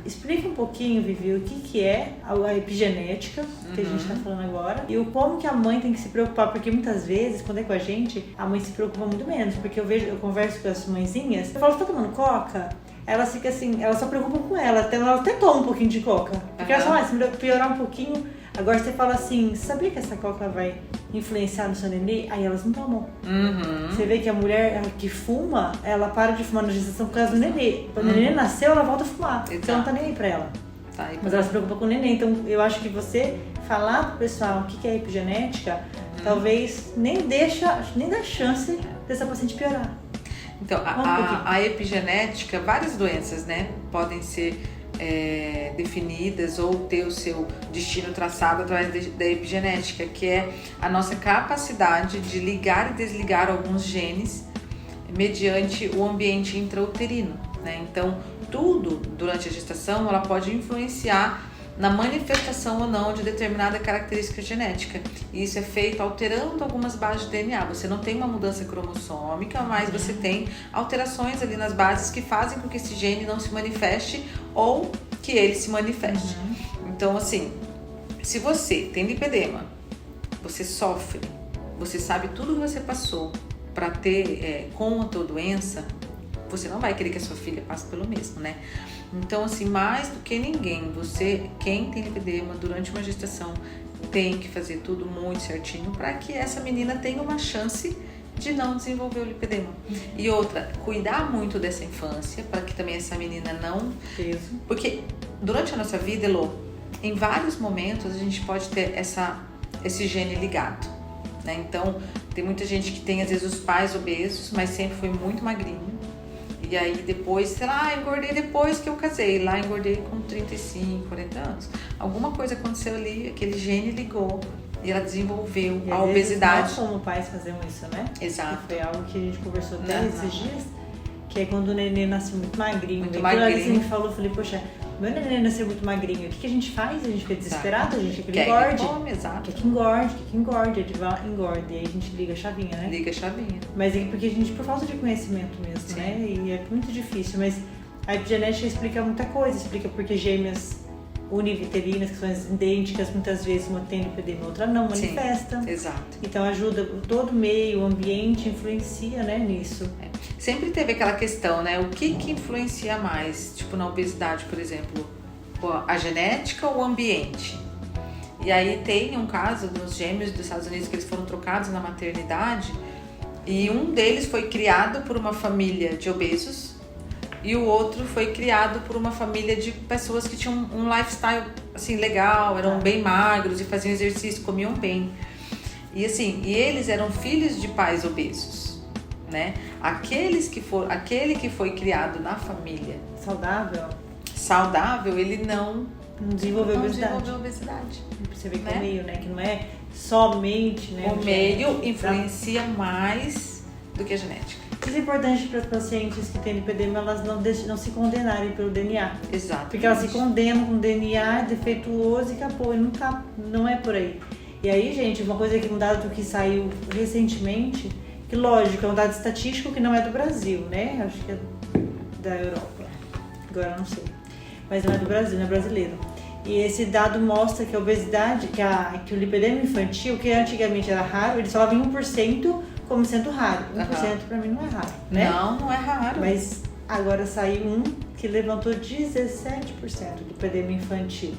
explica um pouquinho, Vivi, o que é a epigenética que a gente está falando agora e o como que a mãe tem que se preocupar, porque muitas vezes, quando é com a gente, a mãe se preocupa muito menos, porque eu converso com as mãezinhas, eu falo, você tá tomando coca? Elas ficam assim, elas só preocupam com ela até tomam um pouquinho de coca, porque elas falam, se piorar um pouquinho, agora você fala assim, sabia que essa coca vai influenciar no seu nenê? Aí elas não tomam. Você vê que a mulher que fuma, ela para de fumar na gestação por causa do nenê. Quando o nenê nasceu, ela volta a fumar. Então não tá nem aí pra ela. Mas ela se preocupa com o nenê. Então eu acho que você falar pro pessoal o que é epigenética, talvez nem dá chance dessa paciente piorar. Então, a epigenética, várias doenças, né, podem ser definidas ou ter o seu destino traçado através da epigenética, que é a nossa capacidade de ligar e desligar alguns genes mediante o ambiente intrauterino, né? Então, tudo durante a gestação ela pode influenciar na manifestação ou não de determinada característica genética. E isso é feito alterando algumas bases de DNA. Você não tem uma mudança cromossômica, mas você tem alterações ali nas bases que fazem com que esse gene não se manifeste ou que ele se manifeste. Então, assim, se você tem lipedema, você sofre, você sabe tudo que você passou para ter com a tua doença, você não vai querer que a sua filha passe pelo mesmo, né? Então, assim, mais do que ninguém, quem tem lipedema durante uma gestação, tem que fazer tudo muito certinho para que essa menina tenha uma chance de não desenvolver o lipedema. E outra, cuidar muito dessa infância para que também essa menina não... Porque durante a nossa vida, Elô, em vários momentos a gente pode ter esse gene ligado, né? Então, tem muita gente que tem, às vezes, os pais obesos, mas sempre foi muito magrinho. E aí depois, sei lá, engordei depois que eu casei. Lá engordei com 35, 40 anos. Alguma coisa aconteceu ali, aquele gene ligou e ela desenvolveu a obesidade. Nós como pais fazemos isso, né? Exato. Que foi algo que a gente conversou até esses dias. Que é quando o neném nasceu muito magrinho. Muito magrinho. magrinho. Você me falou, eu falei, poxa, meu neném nasceu muito magrinho. O que a gente faz? A gente fica desesperado, a gente quer que ele engorde. Quer que engorde. Ele vai, engorde. E aí a gente liga a chavinha, né? Liga a chavinha. Mas é porque a gente, por falta de conhecimento mesmo, Sim. né? E é muito difícil. Mas a epigenética explica muita coisa. Explica porque gêmeas univitelinas, que são idênticas, muitas vezes uma tem lipedema, outra não manifesta. Sim, exato. Então ajuda, todo o meio, o ambiente influencia, né, nisso. Sempre teve aquela questão, né? O que influencia mais? Tipo, na obesidade, por exemplo, a genética ou o ambiente? E aí tem um caso dos gêmeos dos Estados Unidos que eles foram trocados na maternidade e um deles foi criado por uma família de obesos e o outro foi criado por uma família de pessoas que tinham um lifestyle assim legal, eram bem magros e faziam exercício, comiam bem. E assim, eles eram filhos de pais obesos, né? Aquele que foi criado na família saudável, ele não desenvolveu obesidade. Você vê que o meio, né? Que não é somente, né? O meio influencia mais do que a genética. Isso é importante para as pacientes que têm lipedema, elas não se condenarem pelo DNA. Exato. Porque elas se condenam com DNA defeituoso e acabou. E não é por aí. E aí, gente, uma coisa que um dado que saiu recentemente, que lógico, é um dado estatístico que não é do Brasil, né? Acho que é da Europa. Agora eu não sei. Mas não é do Brasil, não é brasileiro. E esse dado mostra que a obesidade, que o lipedema infantil, que antigamente era raro, eles falavam em 1% como sendo raro. 1% pra mim não é raro, né? Não é raro. Mas agora saiu um que levantou 17% do lipedema infantil.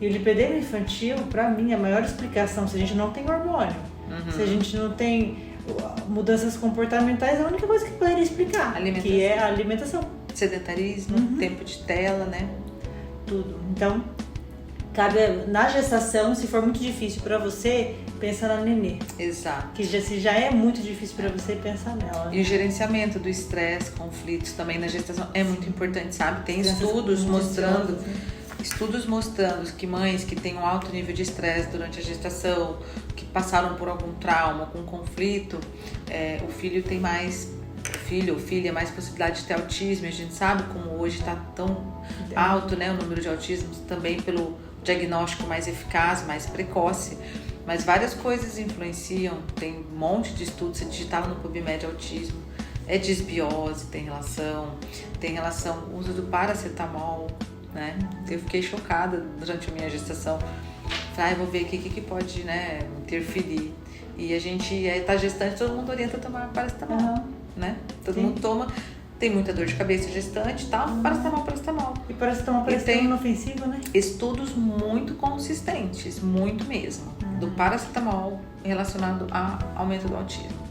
E o lipedema infantil, pra mim, a maior explicação, se a gente não tem hormônio, se a gente não tem mudanças comportamentais, é a única coisa que poderia explicar, que é a alimentação. Sedentarismo, tempo de tela, né? Tudo. Então, cabe na gestação, se for muito difícil pra você, pensa na nenê. Exato. Que se já é muito difícil pra você, pensar nela. E o gerenciamento do estresse, conflitos também na gestação é muito importante, sabe? Tem estudos mostrando que mães que têm um alto nível de estresse durante a gestação, que passaram por algum trauma, algum conflito, o filho tem mais... filho ou filha, mais possibilidade de ter autismo. A gente sabe como hoje está tão alto, né, o número de autismos, também pelo diagnóstico mais eficaz, mais precoce, mas várias coisas influenciam. Tem um monte de estudos, você digitar no PubMed autismo, disbiose tem relação, o uso do paracetamol né? Eu fiquei chocada durante a minha gestação. Falei, vou ver aqui o que pode, né, interferir. E a gente tá gestante, todo mundo orienta a tomar paracetamol, né? Todo mundo toma. Tem muita dor de cabeça gestante e tal, paracetamol. E paracetamol parece que é inofensivo, né? Estudos muito consistentes, muito mesmo, do paracetamol relacionado ao aumento do autismo.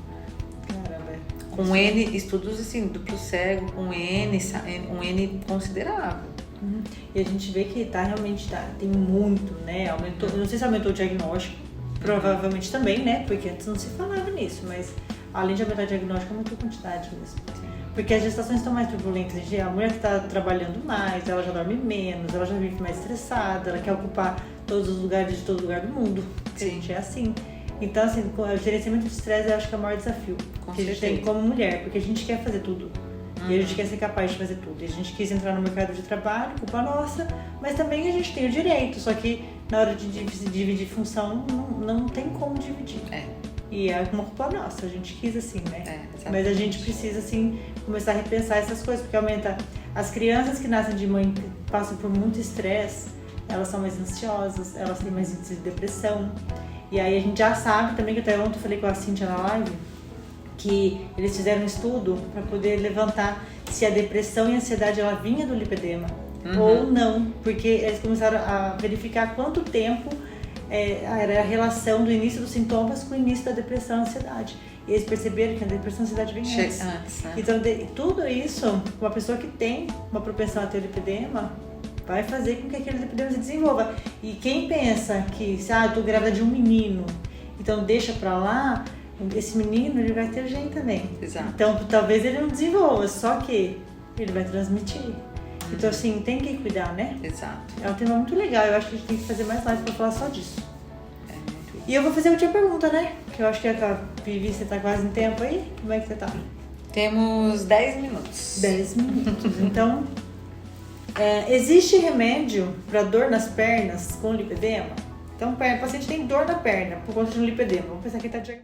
Caramba. Com N, estudos assim, duplo cego, com um N considerável. E a gente vê que tem muito, né? Aumentou, eu não sei se aumentou o diagnóstico, provavelmente também, né? Porque antes não se falava nisso, mas além de aumentar o diagnóstico, aumentou a quantidade mesmo. Porque as gestações estão mais turbulentas. A mulher que está trabalhando mais, ela já dorme menos, ela já vive mais estressada, ela quer ocupar todos os lugares de todo lugar do mundo. A gente é assim. Então, assim, o gerenciamento de estresse eu acho que é o maior desafio que a gente tem como mulher, porque a gente quer fazer tudo. E a gente quer ser capaz de fazer tudo. E a gente quis entrar no mercado de trabalho, culpa nossa, mas também a gente tem o direito, só que na hora de dividir função, não tem como dividir. E é uma culpa nossa, a gente quis assim, né? Mas a gente precisa, assim, começar a repensar essas coisas, porque aumenta. As crianças que nascem de mãe que passam por muito estresse, elas são mais ansiosas, elas têm mais índice de depressão. E aí a gente já sabe também, que até ontem eu falei com a Cíntia na live, que eles fizeram um estudo para poder levantar se a depressão e a ansiedade ela vinha do lipedema ou não, porque eles começaram a verificar quanto tempo era a relação do início dos sintomas com o início da depressão e ansiedade. E eles perceberam que a depressão e a ansiedade vem antes. Então, tudo isso, uma pessoa que tem uma propensão a ter lipedema, vai fazer com que aquele lipedema se desenvolva. E quem pensa que, eu tô grávida de um menino, então deixa pra lá, esse menino ele vai ter gene também. Exato. Então, talvez ele não desenvolva, só que ele vai transmitir. Então, assim, tem que cuidar, né? Exato. É um tema muito legal. Eu acho que a gente tem que fazer mais live pra falar só disso. E eu vou fazer a última pergunta, né? Que eu acho que a Vivi, você tá quase em tempo aí? Como é que você tá? Temos 10 minutos. 10 minutos. Então, existe remédio pra dor nas pernas com lipedema? Então, o paciente tem dor na perna por conta de um lipedema. Vamos pensar que ele tá diagnosticado.